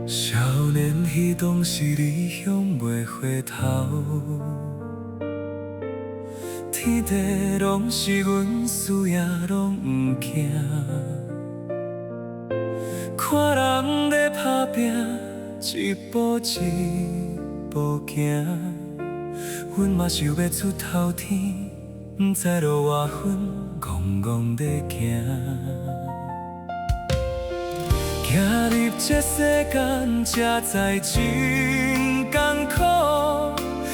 少年彼当时理想袂回头，天地拢是阮输也拢毋惊，看人咧打拼，一步一步行，阮嘛想要出头天，毋知路偌远，戆戆在行。行入这世间，才知真艰苦。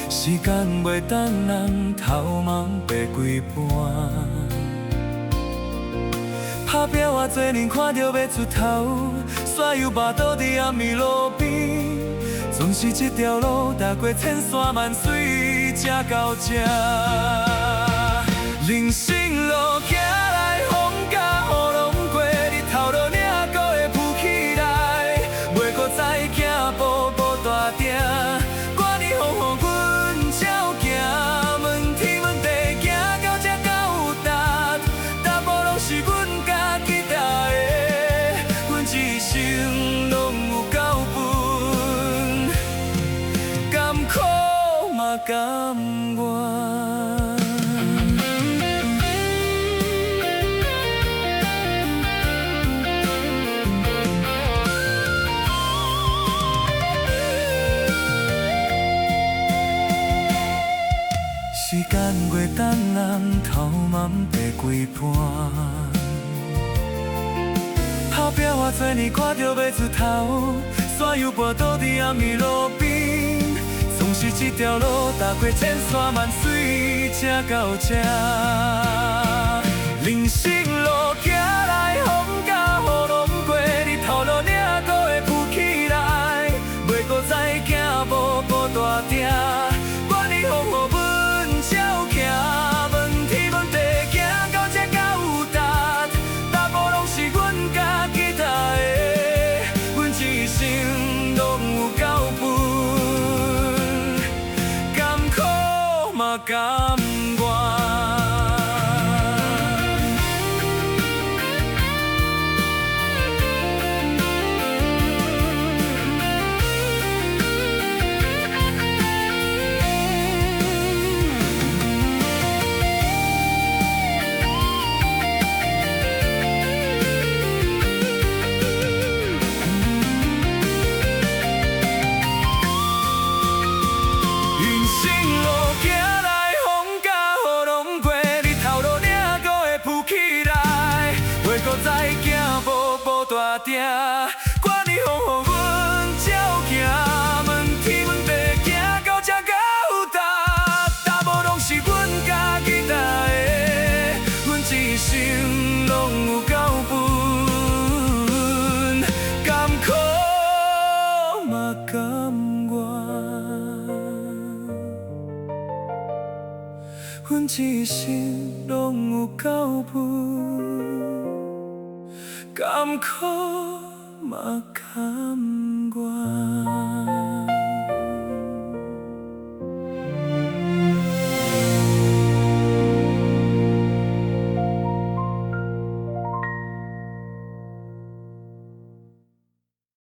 时间袂等人，头毛白几半。打拼偌多年，看着要出头，煞又跋倒伫暗暝路边。总是这条路，踏过千山万水，才到这。人生路行来，风甲雨拢过，日头落领还会浮起来，袂搁再行步步大定。管你风雨，阮照行，问天问地，行到这才有达，踏步拢是阮家己踏的，阮一生拢有够分，甘苦嘛甘愿。时间袂等人，头毛白几半。打拼偌多年，看着要出头，煞又跋倒伫暗暝路边。总是这条路，踏过千山万水，才到这。人生路行来，风甲雨拢过，日头落领还会浮起来，袂搁再行步步大定。管你风雨，照行，问天问地，行到这才有达，踏步拢是阮家己踏的，阮一生拢有够分，甘苦嘛甘愿。再行步步大定，管你风雨，阮照行，问天问地，行到这才有达，踏步拢是阮家己踏的，阮一生拢有够分，甘苦嘛甘愿，阮一生拢有够分。甘苦嘛甘愿。